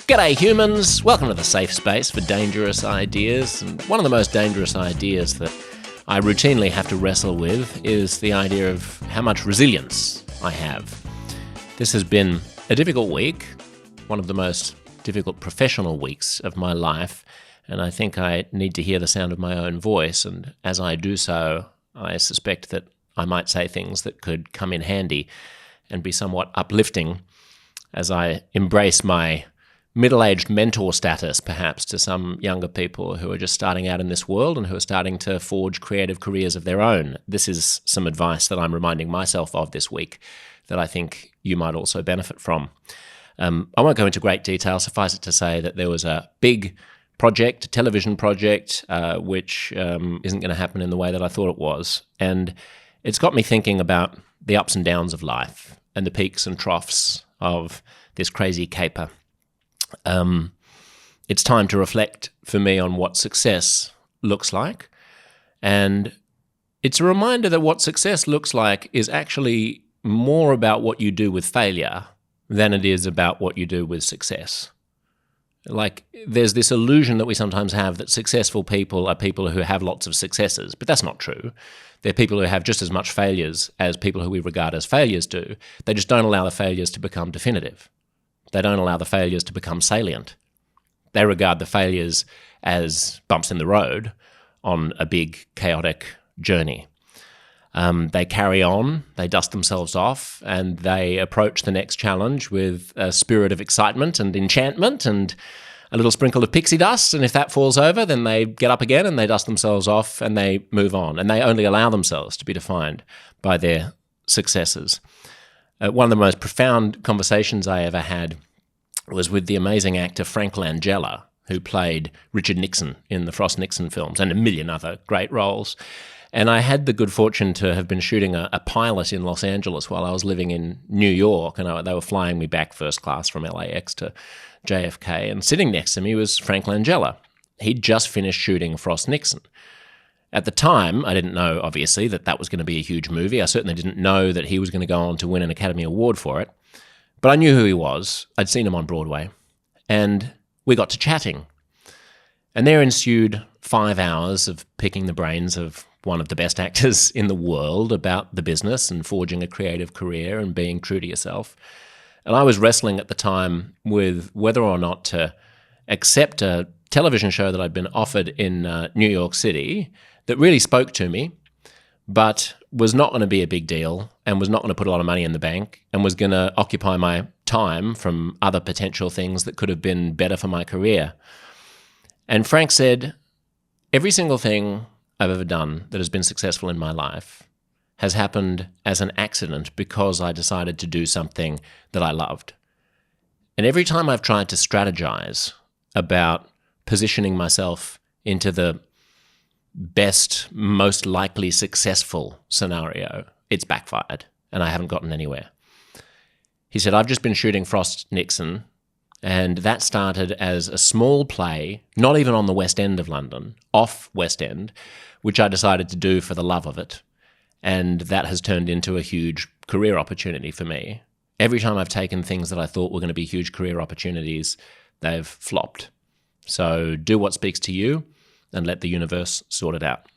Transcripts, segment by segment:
G'day humans, welcome to the safe space for dangerous ideas. And one of the most dangerous ideas that I routinely have to wrestle with is the idea of how much resilience I have. This has been a difficult week, one of the most difficult professional weeks of my life, and I think I need to hear the sound of my own voice, and as I do so, I suspect that I might say things that could come in handy and be somewhat uplifting as I embrace my middle-aged mentor status, perhaps, to some younger people who are just starting out in this world and who are starting to forge creative careers of their own. This is some advice that I'm reminding myself of this week that I think you might also benefit from. I won't go into great detail. Suffice it to say that there was a big project, a television project, which isn't going to happen in the way that I thought it was. And it's got me thinking about the ups and downs of life and the peaks and troughs of this crazy caper. It's time to reflect for me on what success looks like. And it's a reminder that what success looks like is actually more about what you do with failure than it is about what you do with success. Like, there's this illusion that we sometimes have that successful people are people who have lots of successes, but that's not true. They're people who have just as much failures as people who we regard as failures do. They just don't allow the failures to become definitive. They don't allow the failures to become salient. They regard the failures as bumps in the road on a big, chaotic journey. They carry on, they dust themselves off, and they approach the next challenge with a spirit of excitement and enchantment and a little sprinkle of pixie dust, and if that falls over, then they get up again and they dust themselves off and they move on, and they only allow themselves to be defined by their successes. One of the most profound conversations I ever had was with the amazing actor Frank Langella, who played Richard Nixon in the Frost-Nixon films and a million other great roles. And I had the good fortune to have been shooting a pilot in Los Angeles while I was living in New York, and they were flying me back first class from LAX to JFK, and sitting next to me was Frank Langella. He'd just finished shooting Frost-Nixon. At the time, I didn't know, obviously, that that was going to be a huge movie. I certainly didn't know that he was going to go on to win an Academy Award for it. But I knew who he was. I'd seen him on Broadway. And we got to chatting. And there ensued 5 hours of picking the brains of one of the best actors in the world about the business and forging a creative career and being true to yourself. And I was wrestling at the time with whether or not to accept a television show that I'd been offered in New York City that really spoke to me, but was not going to be a big deal and was not going to put a lot of money in the bank and was going to occupy my time from other potential things that could have been better for my career. And Frank said, every single thing I've ever done that has been successful in my life has happened as an accident because I decided to do something that I loved. And every time I've tried to strategize about positioning myself into the best, most likely successful scenario, it's backfired, and I haven't gotten anywhere. He said, I've just been shooting Frost-Nixon, and that started as a small play, not even on the West End of London, off West End, which I decided to do for the love of it, and that has turned into a huge career opportunity for me. Every time I've taken things that I thought were going to be huge career opportunities, they've flopped. So do what speaks to you, and let the universe sort it out.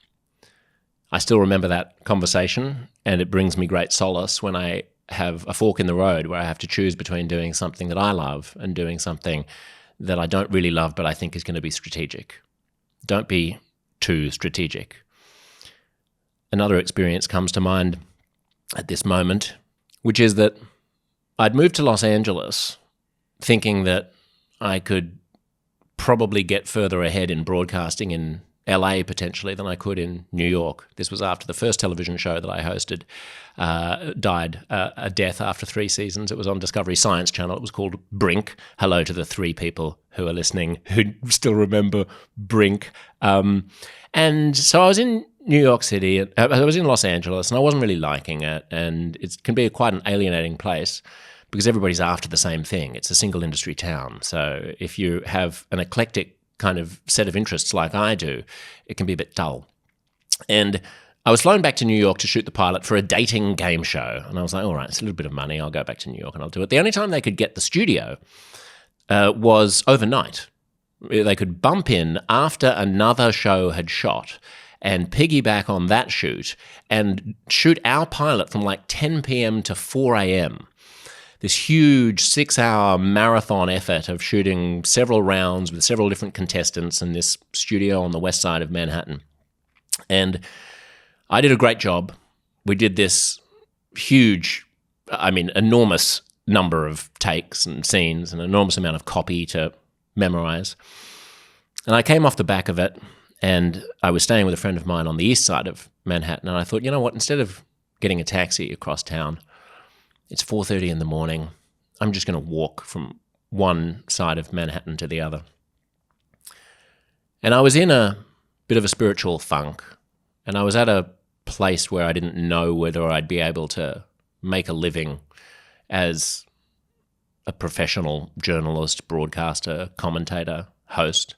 I still remember that conversation, and it brings me great solace when I have a fork in the road where I have to choose between doing something that I love and doing something that I don't really love but I think is going to be strategic. Don't be too strategic. Another experience comes to mind at this moment, which is that I'd moved to Los Angeles thinking that I could probably get further ahead in broadcasting in LA potentially than I could in New York. This was after the first television show that I hosted died a death after 3 seasons. It was on Discovery Science Channel. It was called Brink. Hello to the 3 people who are listening who still remember Brink. And so I was in New York City. I was in Los Angeles, and I wasn't really liking it. And it can be quite an alienating place because everybody's after the same thing. It's a single industry town. So if you have an eclectic kind of set of interests like I do, it can be a bit dull. And I was flown back to New York to shoot the pilot for a dating game show. And I was like, all right, it's a little bit of money. I'll go back to New York and I'll do it. The only time they could get the studio was overnight. They could bump in after another show had shot and piggyback on that shoot and shoot our pilot from like 10 p.m. to 4 a.m. This huge 6-hour marathon effort of shooting several rounds with several different contestants in this studio on the west side of Manhattan. And I did a great job. We did this enormous number of takes and scenes, an enormous amount of copy to memorize. And I came off the back of it, and I was staying with a friend of mine on the east side of Manhattan, and I thought, you know what, instead of getting a taxi across town, it's 4:30 in the morning, I'm just going to walk from one side of Manhattan to the other. And I was in a bit of a spiritual funk, and I was at a place where I didn't know whether I'd be able to make a living as a professional journalist, broadcaster, commentator, host.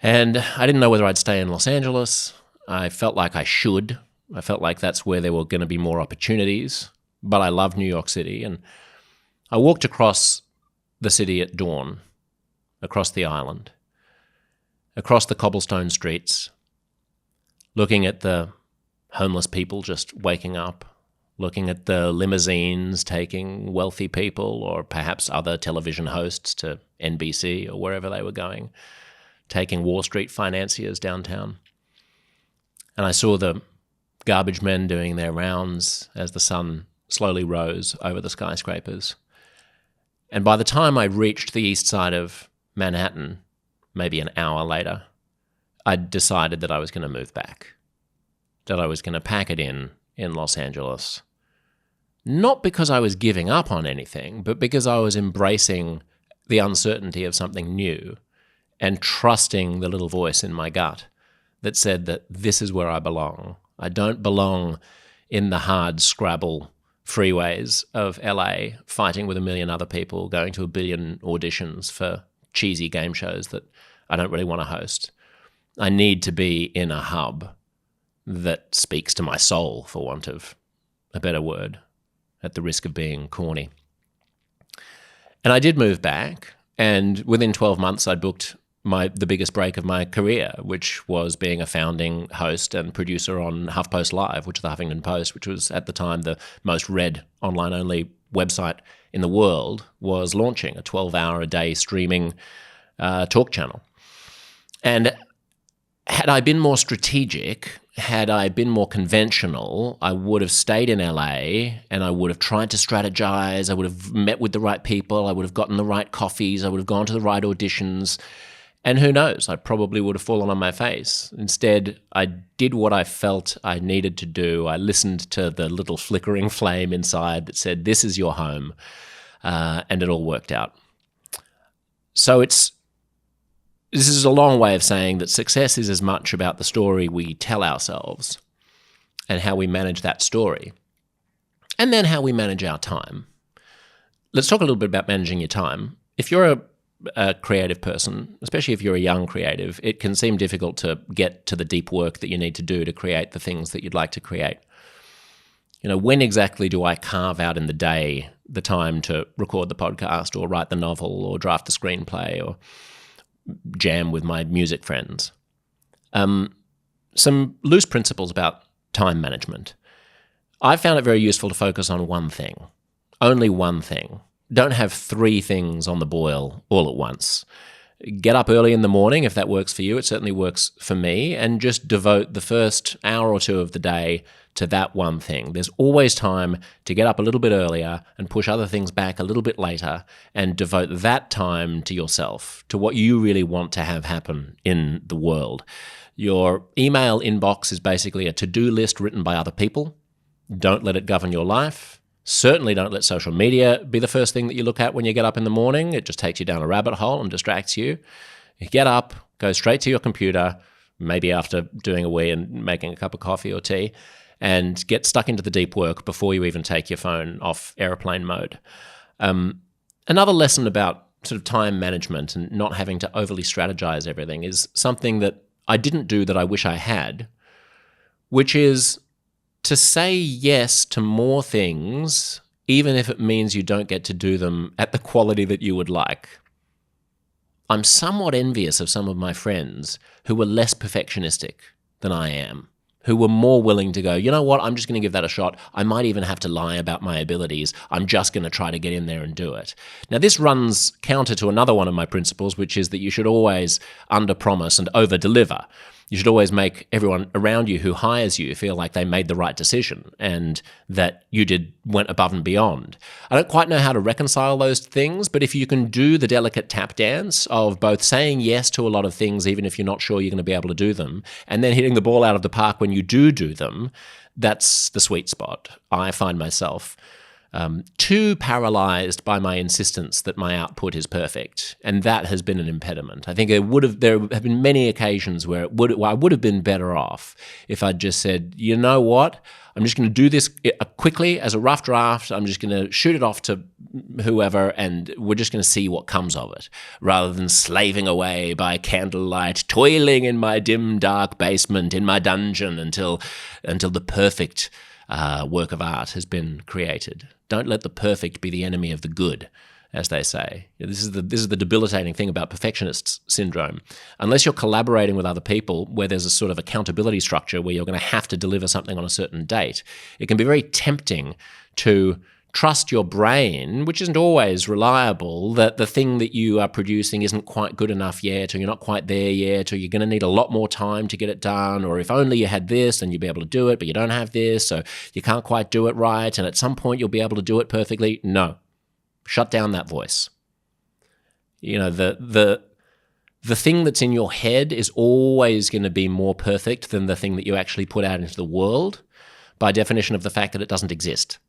And I didn't know whether I'd stay in Los Angeles. I felt like I should. I felt like that's where there were going to be more opportunities. But I loved New York City. And I walked across the city at dawn, across the island, across the cobblestone streets, looking at the homeless people just waking up, looking at the limousines taking wealthy people or perhaps other television hosts to NBC or wherever they were going, taking Wall Street financiers downtown. And I saw the garbage men doing their rounds as the sun slowly rose over the skyscrapers. And by the time I reached the east side of Manhattan, maybe an hour later, I'd decided that I was going to move back, that I was going to pack it in Los Angeles. Not because I was giving up on anything, but because I was embracing the uncertainty of something new and trusting the little voice in my gut that said that this is where I belong. I don't belong in the hard scrabble freeways of LA, fighting with a million other people, going to a billion auditions for cheesy game shows that I don't really want to host. I need to be in a hub that speaks to my soul, for want of a better word, at the risk of being corny. And I did move back, and within 12 months I'd booked the biggest break of my career, which was being a founding host and producer on HuffPost Live, which is the Huffington Post, which was at the time the most read online-only website in the world, was launching a 12-hour-a-day streaming talk channel. And had I been more strategic, had I been more conventional, I would have stayed in LA and I would have tried to strategize. I would have met with the right people. I would have gotten the right coffees. I would have gone to the right auditions. And who knows, I probably would have fallen on my face. Instead, I did what I felt I needed to do. I listened to the little flickering flame inside that said, this is your home. And it all worked out. So this is a long way of saying that success is as much about the story we tell ourselves and how we manage that story, and then how we manage our time. Let's talk a little bit about managing your time. If you're a creative person, especially if you're a young creative, it can seem difficult to get to the deep work that you need to do to create the things that you'd like to create. You know, when exactly do I carve out in the day the time to record the podcast or write the novel or draft the screenplay or jam with my music friends? Some loose principles about time management. I found it very useful to focus on one thing, only one thing. Don't have 3 things on the boil all at once. Get up early in the morning if that works for you. It certainly works for me. And just devote the first hour or 2 of the day to that one thing. There's always time to get up a little bit earlier and push other things back a little bit later and devote that time to yourself, to what you really want to have happen in the world. Your email inbox is basically a to-do list written by other people. Don't let it govern your life. Certainly don't let social media be the first thing that you look at when you get up in the morning. It just takes you down a rabbit hole and distracts you. You get up, go straight to your computer, maybe after doing a wee and making a cup of coffee or tea, and get stuck into the deep work before you even take your phone off airplane mode. Another lesson about sort of time management and not having to overly strategize everything is something that I didn't do that I wish I had, which is to say yes to more things even if it means you don't get to do them at the quality that you would like. I'm somewhat envious of some of my friends who were less perfectionistic than I am, who were more willing to go, you know what, I'm just going to give that a shot. I might even have to lie about my abilities. I'm just going to try to get in there and do it. Now, this runs counter to another one of my principles, which is that you should always under-promise and over-deliver. You should always make everyone around you who hires you feel like they made the right decision and that you went above and beyond. I don't quite know how to reconcile those things, but if you can do the delicate tap dance of both saying yes to a lot of things, even if you're not sure you're going to be able to do them, and then hitting the ball out of the park when you do them, that's the sweet spot. I find myself too paralyzed by my insistence that my output is perfect, and that has been an impediment. I think there have been many occasions where I would have been better off if I'd just said, you know what, I'm just going to do this quickly as a rough draft. I'm just going to shoot it off to whoever, and we're just going to see what comes of it, rather than slaving away by candlelight, toiling in my dim, dark basement in my dungeon until the perfect work of art has been created. Don't let the perfect be the enemy of the good, as they say. This is the debilitating thing about perfectionist syndrome. Unless you're collaborating with other people where there's a sort of accountability structure where you're going to have to deliver something on a certain date, it can be very tempting to trust your brain, which isn't always reliable, that the thing that you are producing isn't quite good enough yet, or you're not quite there yet, or you're going to need a lot more time to get it done, or if only you had this, then you'd be able to do it, but you don't have this, so you can't quite do it right, and at some point you'll be able to do it perfectly. No. Shut down that voice. You know, the thing that's in your head is always going to be more perfect than the thing that you actually put out into the world, by definition of the fact that it doesn't exist.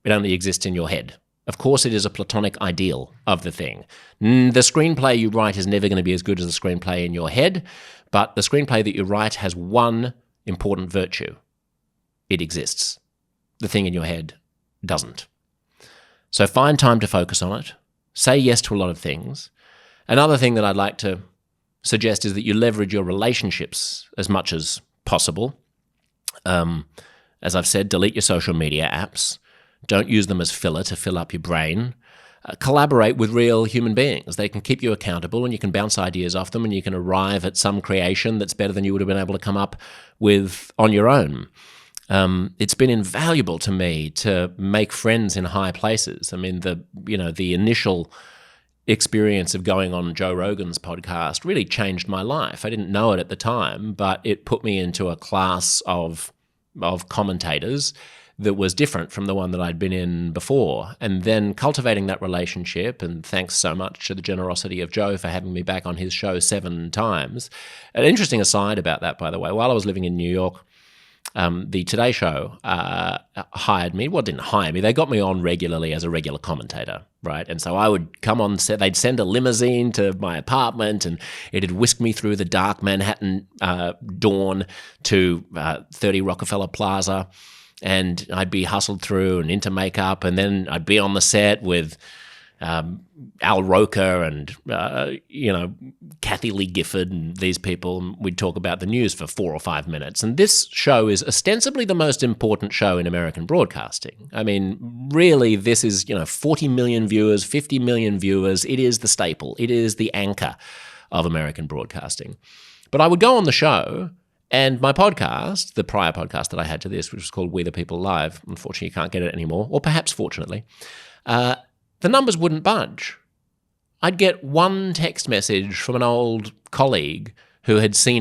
It only exists in your head. Of course, it is a platonic ideal of the thing. The screenplay you write is never going to be as good as the screenplay in your head, but the screenplay that you write has one important virtue. It exists. The thing in your head doesn't. So find time to focus on it. Say yes to a lot of things. Another thing that I'd like to suggest is that you leverage your relationships as much as possible. As I've said, delete your social media apps. Don't use them as filler to fill up your brain. Collaborate with real human beings. They can keep you accountable, and you can bounce ideas off them, and you can arrive at some creation that's better than you would have been able to come up with on your own. It's been invaluable to me to make friends in high places. I mean, the initial experience of going on Joe Rogan's podcast really changed my life. I didn't know it at the time, but it put me into a class of commentators that was different from the one that I'd been in before. And then cultivating that relationship, and thanks so much to the generosity of Joe for having me back on his show 7 times. An interesting aside about that, by the way, while I was living in New York, the Today Show hired me. Well, didn't hire me. They got me on regularly as a regular commentator, right? And so I would come on set. They'd send a limousine to my apartment, and it'd whisk me through the dark Manhattan dawn to 30 Rockefeller Plaza. And I'd be hustled through and into makeup, and then I'd be on the set with Al Roker and Kathy Lee Gifford and these people. And we'd talk about the news for 4 or 5 minutes. And this show is ostensibly the most important show in American broadcasting. I mean, really, this is 40 million viewers, 50 million viewers. It is the staple. It is the anchor of American broadcasting. But I would go on the show. And my podcast, the prior podcast that I had to this, which was called We the People Live, unfortunately you can't get it anymore, or perhaps fortunately, the numbers wouldn't budge. I'd get one text message from an old colleague who had seen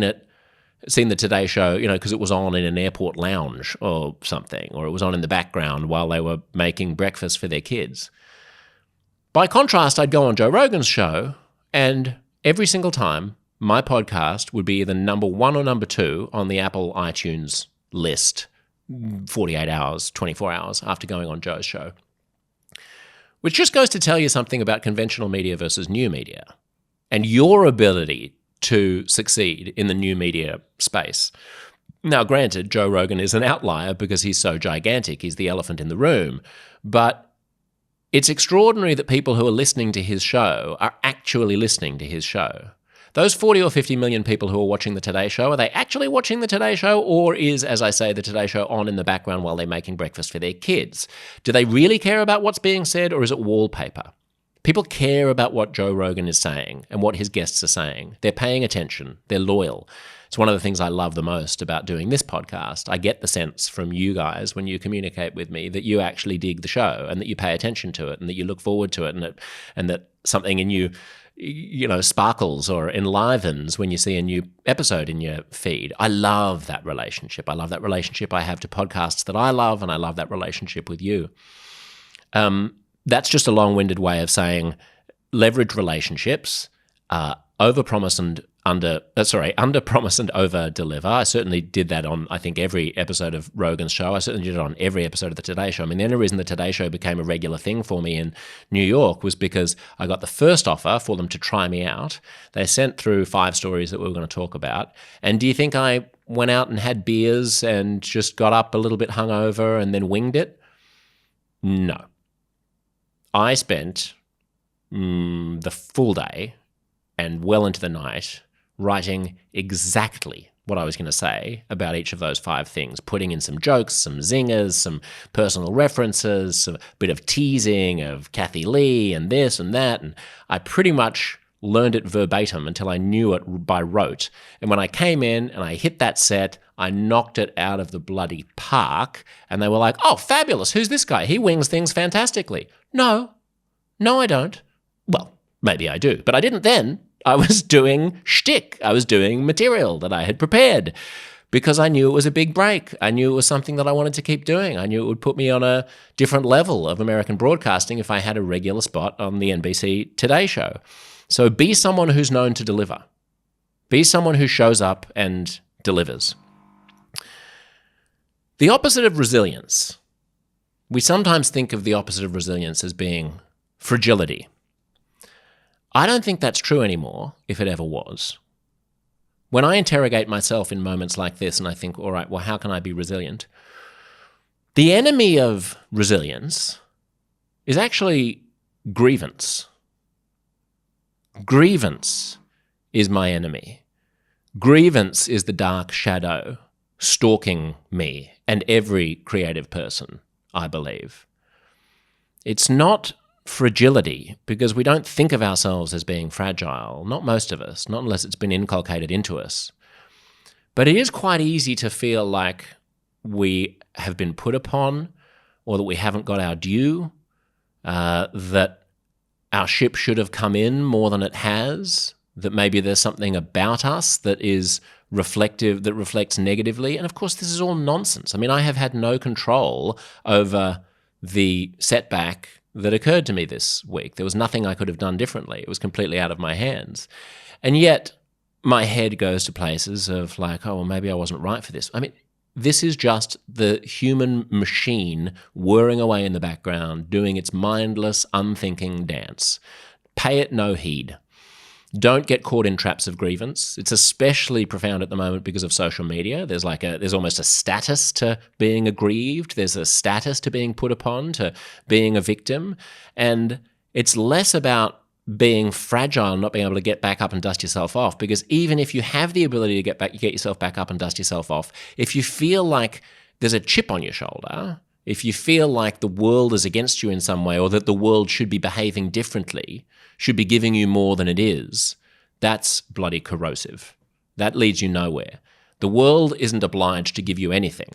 the Today Show, because it was on in an airport lounge or something, or it was on in the background while they were making breakfast for their kids. By contrast, I'd go on Joe Rogan's show, and every single time, my podcast would be either number 1 or number 2 on the Apple iTunes list 48 hours, 24 hours after going on Joe's show. Which just goes to tell you something about conventional media versus new media and your ability to succeed in the new media space. Now, granted, Joe Rogan is an outlier because he's so gigantic. He's the elephant in the room. But it's extraordinary that people who are listening to his show are actually listening to his show. Those 40 or 50 million people who are watching the Today Show, are they actually watching the Today Show, or is, as I say, the Today Show on in the background while they're making breakfast for their kids? Do they really care about what's being said, or is it wallpaper? People care about what Joe Rogan is saying and what his guests are saying. They're paying attention. They're loyal. It's one of the things I love the most about doing this podcast. I get the sense from you guys when you communicate with me that you actually dig the show and that you pay attention to it and that you look forward to it, and that something in you, sparkles or enlivens when you see a new episode in your feed. I love that relationship. I love that relationship I have to podcasts that I love, and I love that relationship with you. That's just a long-winded way of saying leverage relationships, overpromise and under-promise and over-deliver. I certainly did that on, I think, every episode of Rogan's show. I certainly did it on every episode of the Today Show. I mean, the only reason the Today Show became a regular thing for me in New York was because I got the first offer for them to try me out. They sent through 5 stories that we were going to talk about. And do you think I went out and had beers and just got up a little bit hungover and then winged it? No. I spent the full day and well into the night writing exactly what I was going to say about each of those 5 things, putting in some jokes, some zingers, some personal references, a bit of teasing of Kathy Lee and this and that. And I pretty much learned it verbatim until I knew it by rote. And when I came in and I hit that set, I knocked it out of the bloody park. And they were like, "Oh, fabulous. Who's this guy? He wings things fantastically." No, I don't. Well, maybe I do, but I didn't then. I was doing shtick. I was doing material that I had prepared because I knew it was a big break. I knew it was something that I wanted to keep doing. I knew it would put me on a different level of American broadcasting if I had a regular spot on the NBC Today Show. So be someone who's known to deliver. Be someone who shows up and delivers. The opposite of resilience. We sometimes think of the opposite of resilience as being fragility. I don't think that's true anymore, if it ever was. When I interrogate myself in moments like this and I think, all right, well, how can I be resilient? The enemy of resilience is actually grievance. Grievance is my enemy. Grievance is the dark shadow stalking me and every creative person, I believe. It's not fragility, because we don't think of ourselves as being fragile, not most of us, not unless it's been inculcated into us. But it is quite easy to feel like we have been put upon, or that we haven't got our due, that our ship should have come in more than it has, that maybe there's something about us that is reflective, that reflects negatively. And of course, this is all nonsense. I mean, I have had no control over the setback that occurred to me this week. There was nothing I could have done differently. It was completely out of my hands. And yet my head goes to places of like, oh, well, maybe I wasn't right for this. I mean, this is just the human machine whirring away in the background, doing its mindless, unthinking dance. Pay it no heed. Don't get caught in traps of grievance. It's especially profound at the moment because of social media. There's almost a status to being aggrieved. There's a status to being put upon, to being a victim. And it's less about being fragile, not being able to get back up and dust yourself off. Because even if you have the ability to get yourself back up and dust yourself off, if you feel like there's a chip on your shoulder, if you feel like the world is against you in some way, or that the world should be behaving differently, should be giving you more than it is, that's bloody corrosive. That leads you nowhere. The world isn't obliged to give you anything.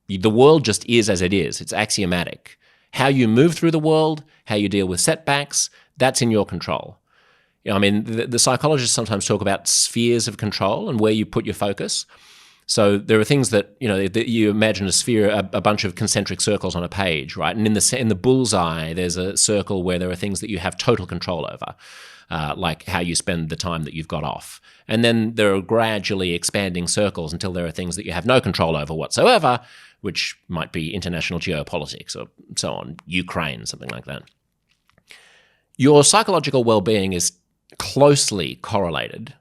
The world just is as it is. It's axiomatic. How you move through the world, how you deal with setbacks, that's in your control. I mean, the psychologists sometimes talk about spheres of control and where you put your focus. So there are things that, you imagine a sphere, a bunch of concentric circles on a page, right? And in the bullseye, there's a circle where there are things that you have total control over, like how you spend the time that you've got off. And then there are gradually expanding circles until there are things that you have no control over whatsoever, which might be international geopolitics or so on, Ukraine, something like that. Your psychological well-being is closely correlated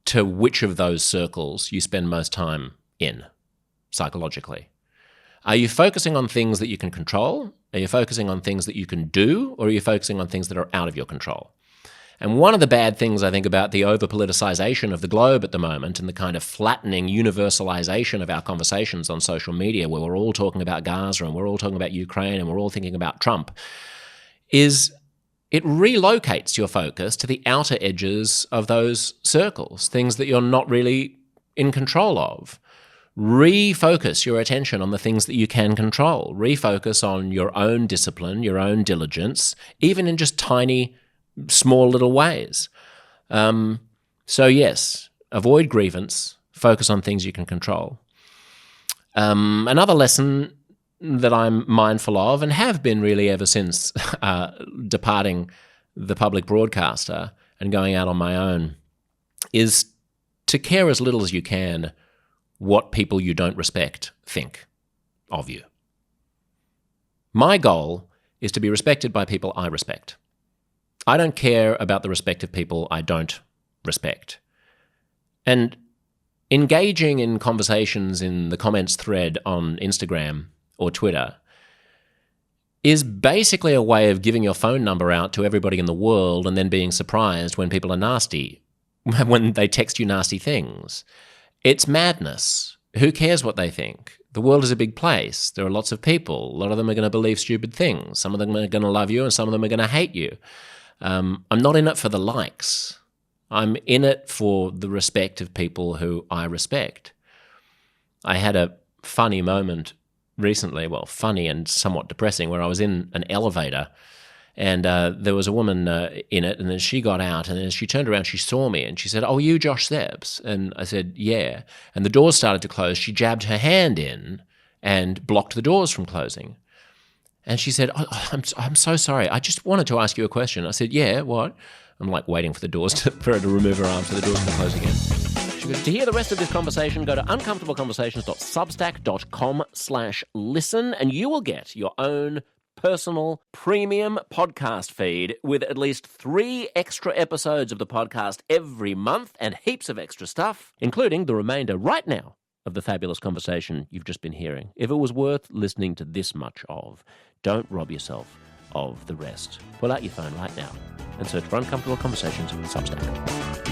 to which of those circles you spend most time in, psychologically. Are you focusing on things that you can control? Are you focusing on things that you can do? Or are you focusing on things that are out of your control? And one of the bad things I think about the over-politicization of the globe at the moment and the kind of flattening universalization of our conversations on social media, where we're all talking about Gaza and we're all talking about Ukraine and we're all thinking about Trump, is it relocates your focus to the outer edges of those circles, things that you're not really in control of. Refocus your attention on the things that you can control. Refocus on your own discipline, your own diligence, even in just tiny, small little ways. So yes, avoid grievance, focus on things you can control. Another lesson that I'm mindful of, and have been really ever since departing the public broadcaster and going out on my own, is to care as little as you can what people you don't respect think of you. My goal is to be respected by people I respect. I don't care about the respect of people I don't respect. And engaging in conversations in the comments thread on Instagram or Twitter is basically a way of giving your phone number out to everybody in the world and then being surprised when people are nasty, when they text you nasty things. It's madness. Who cares what they think? The world is a big place. There are lots of people. A lot of them are going to believe stupid things. Some of them are going to love you and some of them are going to hate you. I'm not in it for the likes. I'm in it for the respect of people who I respect. I had a funny moment recently, well, funny and somewhat depressing, where I was in an elevator and there was a woman in it, and then she got out, and as she turned around, she saw me, and she said, "Oh, you Josh Stebbs?" And I said, "Yeah." And the doors started to close. She jabbed her hand in and blocked the doors from closing. And she said, I'm so sorry. I just wanted to ask you a question. I said, "Yeah, what?" I'm like waiting for the doors for her to remove her arm so the doors can close again. She goes, "To hear the rest of this conversation, go to uncomfortableconversations.substack.com/listen, and you will get your own personal premium podcast feed with at least 3 extra episodes of the podcast every month and heaps of extra stuff, including the remainder right now of the fabulous conversation you've just been hearing. If it was worth listening to this much of, don't rob yourself of the rest. Pull out your phone right now and search for Uncomfortable Conversations on Substack.